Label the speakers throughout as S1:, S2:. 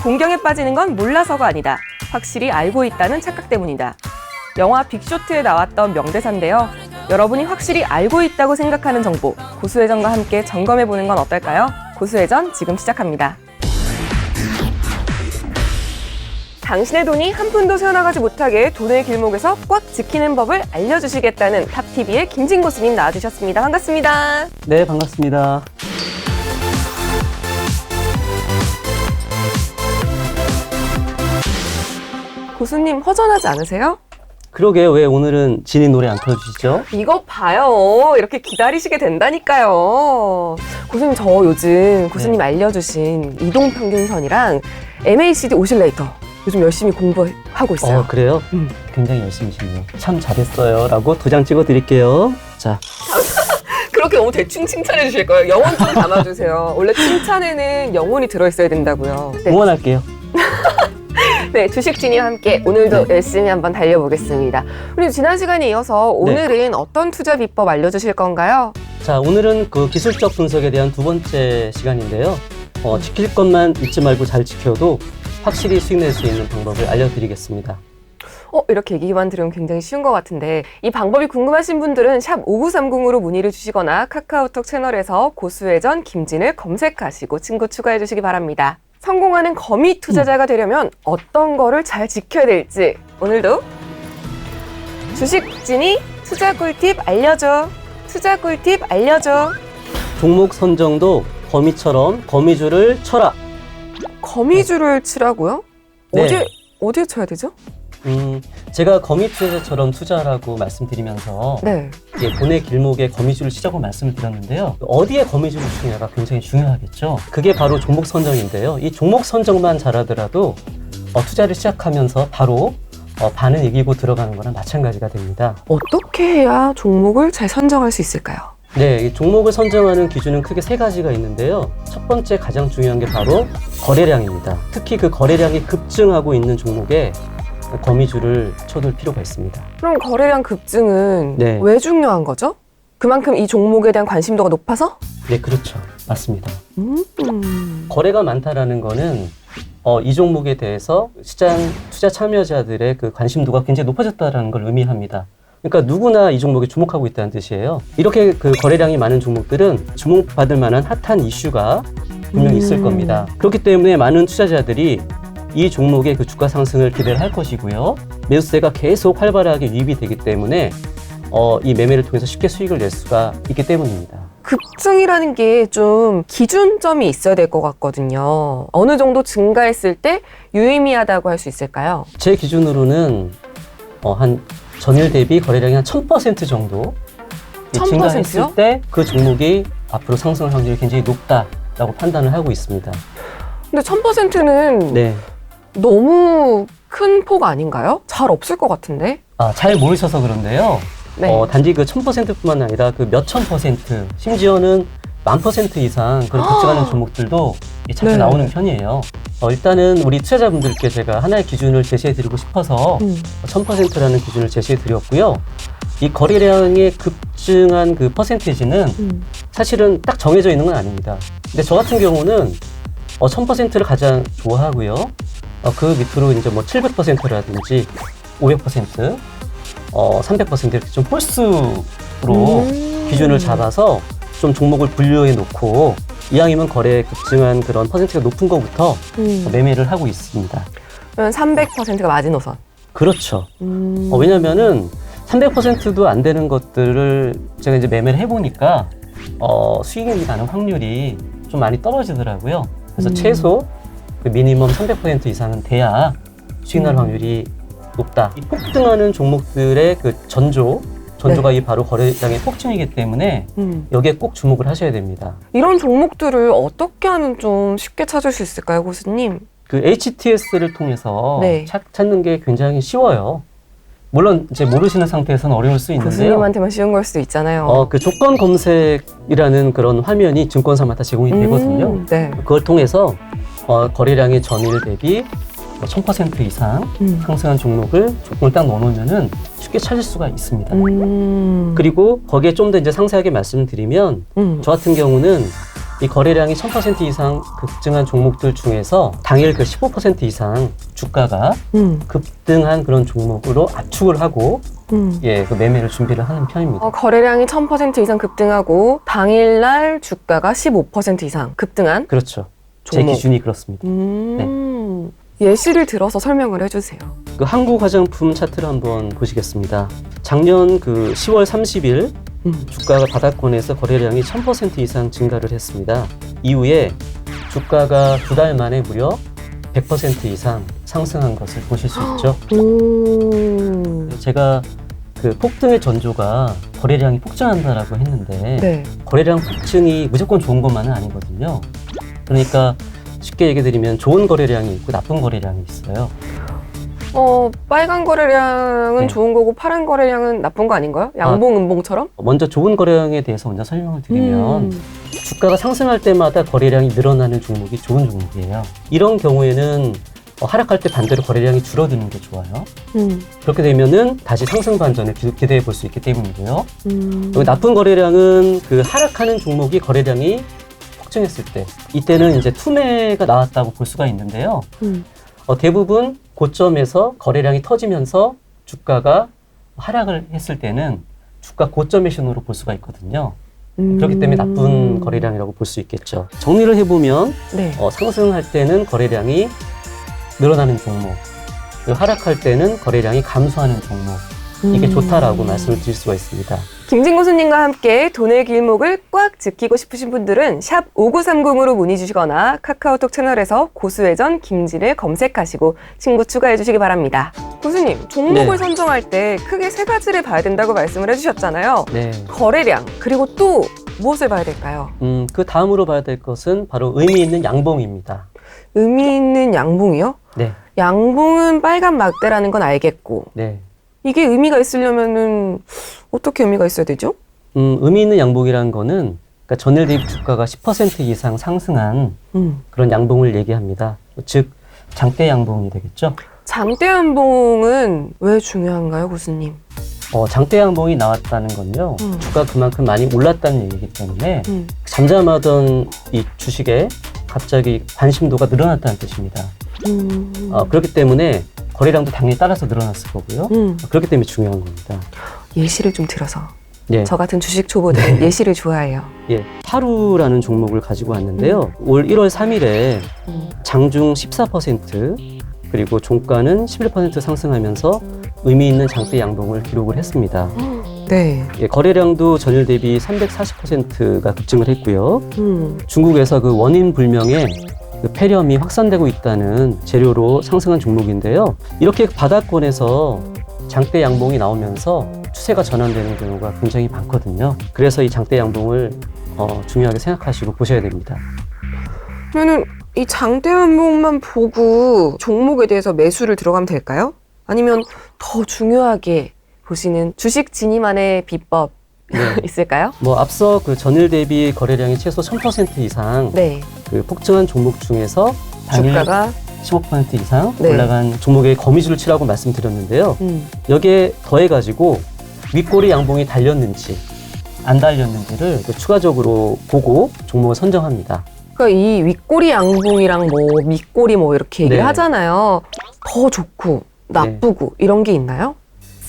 S1: 공경에 빠지는 건 몰라서가 아니다. 확실히 알고 있다는 착각 때문이다. 영화 빅쇼트에 나왔던 명대사인데요. 여러분이 확실히 알고 있다고 생각하는 정보, 고수회전과 함께 점검해보는 건 어떨까요? 고수회전 지금 시작합니다. 당신의 돈이 한 푼도 새어나가지 못하게 돈의 길목에서 꽉 지키는 법을 알려주시겠다는 탑TV의 김진 고수님 나와주셨습니다. 반갑습니다.
S2: 네, 반갑습니다.
S1: 고수님 허전하지 않으세요?
S2: 그러게 왜 오늘은 진이 노래 안 틀어주시죠?
S1: 이거 봐요. 이렇게 기다리시게 된다니까요. 고수님 저 요즘 고수님 알려주신 이동평균선이랑 MACD 오실레이터 요즘 열심히 공부하고 있어요.
S2: 그래요? 굉장히 열심히시네요. 참 잘했어요 라고 도장 찍어 드릴게요. 자,
S1: 그렇게 너무 대충 칭찬해 주실 거예요. 영혼 좀 담아주세요. 원래 칭찬에는 영혼이 들어있어야 된다고요. 네.
S2: 응원할게요.
S1: 네, 주식진이와 함께 오늘도 열심히 한번 달려보겠습니다. 우리 지난 시간에 이어서 오늘은 어떤 투자 비법 알려주실 건가요?
S2: 자, 오늘은 그 기술적 분석에 대한 두 번째 시간인데요. 지킬 것만 잊지 말고 잘 지켜도 확실히 수익 낼 수 있는 방법을 알려드리겠습니다.
S1: 이렇게 얘기만 들으면 굉장히 쉬운 것 같은데 이 방법이 궁금하신 분들은 샵 5930으로 문의를 주시거나 카카오톡 채널에서 고수회전 김진을 검색하시고 친구 추가해 주시기 바랍니다. 성공하는 거미 투자자가 되려면 어떤 거를 잘 지켜야 될지 오늘도 주식진이 투자 꿀팁 알려줘. 투자 꿀팁 알려줘.
S2: 종목 선정도 거미처럼 거미줄을 쳐라.
S1: 거미줄을 치라고요?
S2: 네.
S1: 어디에 쳐야 되죠?
S2: 제가 거미 투자자처럼 투자라고 말씀드리면서
S1: 네.
S2: 돈의 길목에 거미줄을 치자고 말씀을 드렸는데요. 어디에 거미줄을 치느냐가 굉장히 중요하겠죠. 그게 바로 종목 선정인데요. 이 종목 선정만 잘하더라도 투자를 시작하면서 바로 반은 이기고 들어가는 거랑 마찬가지가 됩니다.
S1: 어떻게 해야 종목을 잘 선정할 수 있을까요?
S2: 네, 이 종목을 선정하는 기준은 크게 세 가지가 있는데요. 첫 번째 가장 중요한 게 바로 거래량입니다. 특히 그 거래량이 급증하고 있는 종목에 거미줄을 쳐둘 필요가 있습니다.
S1: 그럼 거래량 급증은
S2: 네.
S1: 왜 중요한 거죠? 그만큼 이 종목에 대한 관심도가 높아서?
S2: 네, 그렇죠. 맞습니다. 거래가 많다라는 거는 이 종목에 대해서 시장 투자 참여자들의 그 관심도가 굉장히 높아졌다는 걸 의미합니다. 그러니까 누구나 이 종목에 주목하고 있다는 뜻이에요. 이렇게 그 거래량이 많은 종목들은 주목받을 만한 핫한 이슈가 분명히 있을 겁니다. 그렇기 때문에 많은 투자자들이 이 종목의 그 주가 상승을 기대를 할 것이고요. 매수세가 계속 활발하게 유입이 되기 때문에 이 매매를 통해서 쉽게 수익을 낼 수가 있기 때문입니다.
S1: 급증이라는 게 좀 기준점이 있어야 될 것 같거든요. 어느 정도 증가했을 때 유의미하다고 할 수 있을까요?
S2: 제 기준으로는 한 전일 대비 거래량이 한 1000% 정도
S1: 1000%요?
S2: 증가했을 때 그 종목이 앞으로 상승할 확률이 굉장히 높다라고 판단을 하고 있습니다.
S1: 근데 1000%는
S2: 네.
S1: 너무 큰 폭 아닌가요? 잘 없을 것 같은데?
S2: 잘 모르셔서 그런데요.
S1: 네.
S2: 단지 그 1000%뿐만 아니라 그 몇천 퍼센트, 심지어는 10,000% 이상 그런 급증하는 종목들도 자주
S1: 네.
S2: 나오는 편이에요. 일단은 우리 투자자분들께 제가 하나의 기준을 제시해드리고 싶어서 1000%라는 기준을 제시해드렸고요. 이 거래량의 급증한 그 퍼센테이지는 사실은 딱 정해져 있는 건 아닙니다. 근데 저 같은 경우는 1000%를 가장 좋아하고요. 그 밑으로 이제 뭐 700%라든지 500%, 300% 이렇게 좀 홀수로 기준을 잡아서 좀 종목을 분류해 놓고 이왕이면 거래 급증한 그런 퍼센트가 높은 것부터 매매를 하고 있습니다.
S1: 그러면 300%가 마지노선.
S2: 그렇죠. 왜냐면은 300%도 안 되는 것들을 제가 이제 매매를 해보니까 수익이 나는 확률이 좀 많이 떨어지더라고요. 그래서 최소 그 미니멈 300% 이상은 돼야 수익 날 확률이 높다. 이 폭등하는 종목들의 그 전조가 이 바로 거래량의 폭증이기 때문에 여기에 꼭 주목을 하셔야 됩니다.
S1: 이런 종목들을 어떻게 하면 좀 쉽게 찾을 수 있을까요, 고수님?
S2: 그 HTS를 통해서
S1: 네.
S2: 찾는 게 굉장히 쉬워요. 물론 이제 모르시는 상태에서는 어려울 수 있는데요.
S1: 고수님한테만 쉬운 걸 수도 있잖아요.
S2: 그 조건 검색이라는 그런 화면이 증권사마다 제공이 되거든요.
S1: 네.
S2: 그걸 통해서 거래량의 전일 대비 1000% 이상 상승한 종목을 조건을 딱 넣어놓으면은 쉽게 찾을 수가 있습니다. 그리고 거기에 좀 더 이제 상세하게 말씀드리면 저 같은 경우는 이 거래량이 1000% 이상 급증한 종목들 중에서 당일 그 15% 이상 주가가 급등한 그런 종목으로 압축을 하고 예, 그 매매를 준비를 하는 편입니다.
S1: 거래량이 1000% 이상 급등하고 당일날 주가가 15% 이상 급등한
S2: 그렇죠.
S1: 종목.
S2: 제 기준이 그렇습니다.
S1: 예시를 들어서 설명을 해주세요.
S2: 그 한국 화장품 차트를 한번 보시겠습니다. 작년 그 10월 30일 주가가 바닥권에서 거래량이 1000% 이상 증가를 했습니다. 이후에 주가가 2달 만에 무려 100% 이상 상승한 것을 보실 수 있죠. 제가 그 폭등의 전조가 거래량이 폭증한다라고 했는데
S1: 네.
S2: 거래량 폭증이 무조건 좋은 것만은 아니거든요. 그러니까 쉽게 얘기 드리면 좋은 거래량이 있고 나쁜 거래량이 있어요.
S1: 빨간 거래량은
S2: 네.
S1: 좋은 거고 파란 거래량은 나쁜 거 아닌가요? 양봉, 음봉처럼?
S2: 먼저 좋은 거래량에 대해서 먼저 설명을 드리면 주가가 상승할 때마다 거래량이 늘어나는 종목이 좋은 종목이에요. 이런 경우에는 하락할 때 반대로 거래량이 줄어드는 게 좋아요. 그렇게 되면은 다시 상승 반전을 기대해 볼 수 있기 때문이고요. 그리고 나쁜 거래량은 그 하락하는 종목이 거래량이 폭증했을 때, 이때는 이제 투매가 나왔다고 볼 수가 있는데요. 대부분 고점에서 거래량이 터지면서 주가가 하락을 했을 때는 주가 고점의 신호로 볼 수가 있거든요. 그렇기 때문에 나쁜 거래량이라고 볼 수 있겠죠. 정리를 해보면
S1: 네.
S2: 상승할 때는 거래량이 늘어나는 종목, 그리고 하락할 때는 거래량이 감소하는 종목, 이게 좋다라고 말씀을 드릴 수가 있습니다.
S1: 김진 교수님과 함께 돈의 길목을 꽉 지키고 싶으신 분들은 샵 5930으로 문의 주시거나 카카오톡 채널에서 고수회전 김진을 검색하시고 친구 추가해 주시기 바랍니다. 교수님, 종목을
S2: 네.
S1: 선정할 때 크게 세 가지를 봐야 된다고 말씀을 해주셨잖아요.
S2: 네.
S1: 거래량, 그리고 또 무엇을 봐야 될까요?
S2: 그 다음으로 봐야 될 것은 바로 의미 있는 양봉입니다.
S1: 의미 있는 양봉이요?
S2: 네.
S1: 양봉은 빨간 막대라는 건 알겠고
S2: 네.
S1: 이게 의미가 있으려면은 어떻게 의미가 있어야 되죠?
S2: 의미 있는 양봉이라는 거는 그러니까 전일 대비 주가가 10% 이상 상승한 그런 양봉을 얘기합니다. 즉 장대 양봉이 되겠죠.
S1: 장대 양봉은 왜 중요한가요, 교수님?
S2: 장대 양봉이 나왔다는 건요. 주가 그만큼 많이 올랐다는 얘기이기 때문에 잠잠하던 이 주식에 갑자기 관심도가 늘어났다는 뜻입니다. 그렇기 때문에 거래량도 당연히 따라서 늘어났을 거고요. 그렇기 때문에 중요한 겁니다.
S1: 예시를 좀 들어서.
S2: 예.
S1: 저 같은 주식 초보들은 예시를 좋아해요.
S2: 예, 하루라는 종목을 가지고 왔는데요. 올 1월 3일에 장중 14% 그리고 종가는 11% 상승하면서 의미 있는 장대 양봉을 기록을 했습니다.
S1: 네.
S2: 예, 거래량도 전일 대비 340%가 급증을 했고요. 중국에서 그 원인 불명의 그 폐렴이 확산되고 있다는 재료로 상승한 종목인데요. 이렇게 바닥권에서 장대 양봉이 나오면서 추세가 전환되는 경우가 굉장히 많거든요. 그래서 이 장대 양봉을 중요하게 생각하시고 보셔야 됩니다.
S1: 그러면은 이 장대 양봉만 보고 종목에 대해서 매수를 들어가면 될까요? 아니면 더 중요하게 보시는 주식 진입만의 비법
S2: 네.
S1: 있을까요?
S2: 뭐 앞서 그 전일 대비 거래량이 최소 1000% 이상
S1: 네.
S2: 그 폭증한 종목 중에서 당일
S1: 주가가
S2: 15% 이상
S1: 네.
S2: 올라간 종목의 거미줄을 치라고 말씀드렸는데요. 여기에 더해가지고 윗꼬리 양봉이 달렸는지 안 달렸는지를 추가적으로 보고 종목을 선정합니다.
S1: 그러니까 이 윗꼬리 양봉이랑 뭐 밑꼬리 뭐 이렇게 얘기를
S2: 네.
S1: 하잖아요. 더 좋고 나쁘고 이런 게 있나요?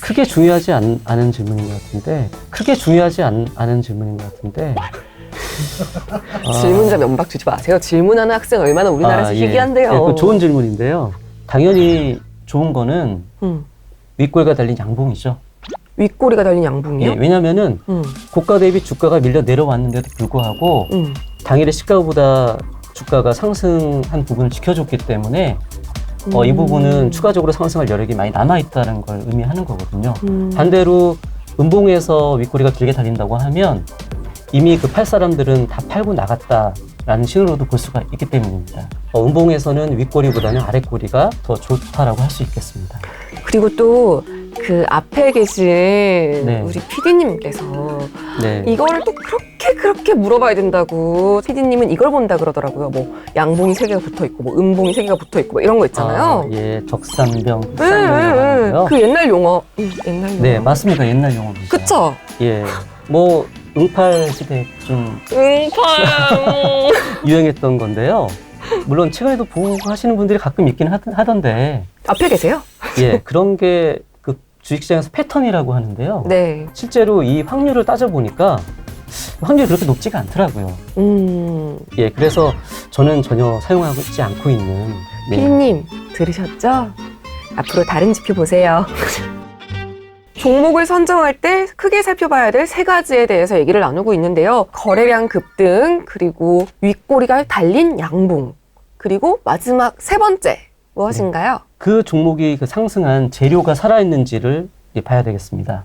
S2: 크게 중요하지 않은 질문인 것 같은데 크게 중요하지 않은 질문인 것 같은데
S1: 질문자 면박 주지 마세요. 질문하는 학생 얼마나 우리나라에서 희귀한데요.
S2: 예, 그 좋은 질문인데요. 당연히 좋은 거는 윗꼬리가 달린 양봉이죠.
S1: 윗꼬리가 달린 양봉이요?
S2: 예, 왜냐면은 고가 대비 주가가 밀려 내려왔는데도 불구하고 당일의 시가보다 주가가 상승한 부분을 지켜줬기 때문에 이 부분은 추가적으로 상승할 여력이 많이 남아있다는 걸 의미하는 거거든요. 반대로 음봉에서 윗꼬리가 길게 달린다고 하면 이미 그 팔 사람들은 다 팔고 나갔다라는 신호로도 볼 수가 있기 때문입니다. 음봉에서는 윗꼬리보다는 아랫꼬리가 더 좋다라고 할 수 있겠습니다.
S1: 그리고 또 그 앞에 계신
S2: 네.
S1: 우리 PD님께서
S2: 네.
S1: 이거를 또 그렇게 물어봐야 된다고 PD님은 이걸 본다 그러더라고요. 뭐 양봉이 3개가 붙어있고 뭐 음봉이 3개가 붙어있고 뭐 이런 거 있잖아요.
S2: 예, 적산병, 북산병이라고요.
S1: 그 옛날 용어. 옛날 용어.
S2: 네, 맞습니다. 옛날 용어입니다.
S1: 그쵸?
S2: 예, 뭐 응팔 시대 좀
S1: 응팔.
S2: 유행했던 건데요. 물론 최근에도 보고 하시는 분들이 가끔 있긴 하던데.
S1: 앞에 계세요?
S2: 예, 그런 게 그 주식시장에서 패턴이라고 하는데요.
S1: 네.
S2: 실제로 이 확률을 따져보니까 확률이 그렇게 높지가 않더라고요. 예, 그래서 저는 전혀 사용하지 않고 있는. 네.
S1: 피디님 들으셨죠? 앞으로 다른 지표 보세요. 종목을 선정할 때 크게 살펴봐야 될 세 가지에 대해서 얘기를 나누고 있는데요. 거래량 급등, 그리고 윗꼬리가 달린 양봉, 그리고 마지막 세 번째 무엇인가요?
S2: 그 종목이 그 상승한 재료가 살아있는지를 봐야 되겠습니다.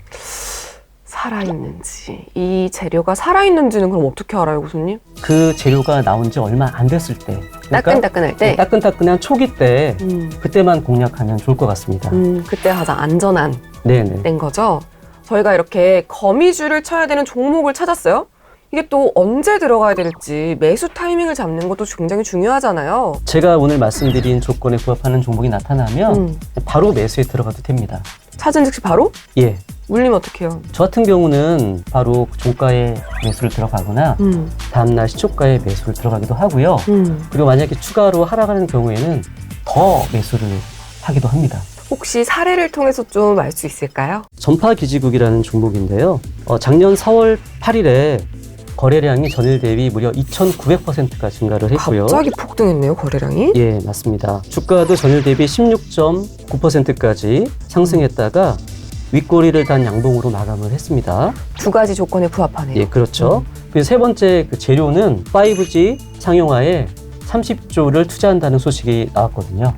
S1: 살아있는지. 이 재료가 살아있는지는 그럼 어떻게 알아요, 교수님?
S2: 그 재료가 나온 지 얼마 안 됐을 때. 그러니까
S1: 따끈따끈할 때?
S2: 따끈따끈한 초기 때,
S1: 음,
S2: 그때만 공략하면 좋을 것 같습니다.
S1: 그때 가장 안전한
S2: 네네.
S1: 된 거죠. 저희가 이렇게 거미줄을 쳐야 되는 종목을 찾았어요. 이게 또 언제 들어가야 될지 매수 타이밍을 잡는 것도 굉장히 중요하잖아요.
S2: 제가 오늘 말씀드린 조건에 부합하는 종목이 나타나면 바로 매수에 들어가도 됩니다.
S1: 찾은 즉시 바로?
S2: 예.
S1: 물리면 어떡해요?
S2: 저 같은 경우는 바로 종가에 매수를 들어가거나 다음날 시초가에 매수를 들어가기도 하고요. 그리고 만약에 추가로 하락하는 경우에는 더 매수를 하기도 합니다.
S1: 혹시 사례를 통해서 좀 알 수 있을까요?
S2: 전파기지국이라는 종목인데요. 작년 4월 8일에 거래량이 전일 대비 무려 2,900%가 증가를 했고요.
S1: 갑자기 폭등했네요, 거래량이.
S2: 예, 맞습니다. 주가도 전일 대비 16.9%까지 상승했다가 윗꼬리를 단 양봉으로 마감을 했습니다.
S1: 두 가지 조건에 부합하네요.
S2: 예, 그렇죠. 그리고 세 번째 그 재료는 5G 상용화에 30조를 투자한다는 소식이 나왔거든요.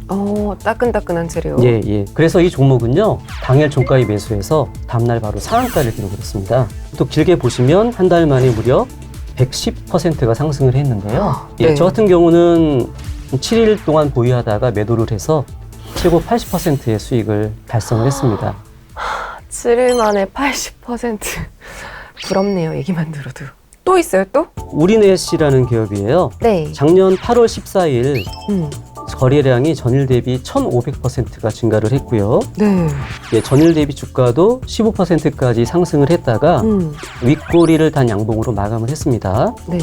S1: 따끈따끈한 재료.
S2: 예, 예. 그래서 이 종목은요, 당일 종가에 매수해서 다음날 바로 상한가를 기록을 했습니다. 또 길게 보시면 한 달 만에 무려 110%가 상승을 했는데요.
S1: 네.
S2: 예, 저 같은 경우는 7일 동안 보유하다가 매도를 해서 최고 80%의 수익을 달성을 했습니다.
S1: 7일 만에 80%. 부럽네요, 얘기만 들어도. 또 있어요, 또?
S2: 우리넷이라는 기업이에요.
S1: 네.
S2: 작년 8월 14일
S1: 음.
S2: 거래량이 전일 대비 1,500%가 증가를 했고요.
S1: 네.
S2: 예, 전일 대비 주가도 15%까지 상승을 했다가 윗꼬리를 단 양봉으로 마감을 했습니다.
S1: 네.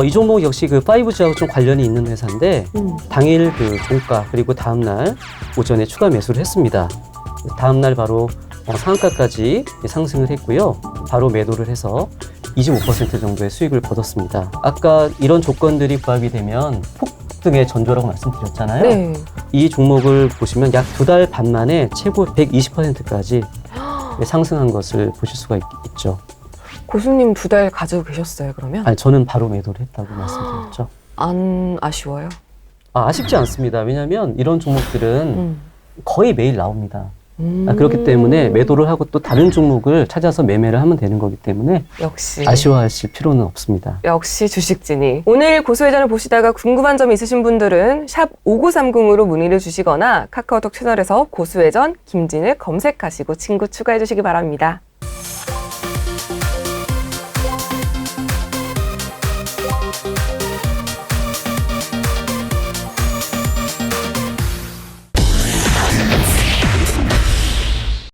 S2: 이 종목 역시 그 5G하고 좀 관련이 있는 회사인데 당일 그 종가 그리고 다음날 오전에 추가 매수를 했습니다. 다음날 바로 상한가까지 상승을 했고요. 바로 매도를 해서 25% 정도의 수익을 거뒀습니다. 아까 이런 조건들이 부합이 되면 폭등의 전조라고 말씀드렸잖아요.
S1: 네.
S2: 이 종목을 보시면 약 2달 반 만에 최고 120%까지 상승한 것을 보실 수가 있죠.
S1: 고수님 2달 가지고 계셨어요, 그러면?
S2: 아니, 저는 바로 매도를 했다고 말씀드렸죠.
S1: 안 아쉬워요?
S2: 아쉽지 않습니다. 왜냐하면 이런 종목들은
S1: 음.
S2: 거의 매일 나옵니다. 그렇기 때문에 매도를 하고 또 다른 종목을 찾아서 매매를 하면 되는 거기 때문에
S1: 역시.
S2: 아쉬워하실 필요는 없습니다.
S1: 역시 주식진이. 오늘 고수회전을 보시다가 궁금한 점 있으신 분들은 샵 5930으로 문의를 주시거나 카카오톡 채널에서 고수회전 김진을 검색하시고 친구 추가해 주시기 바랍니다.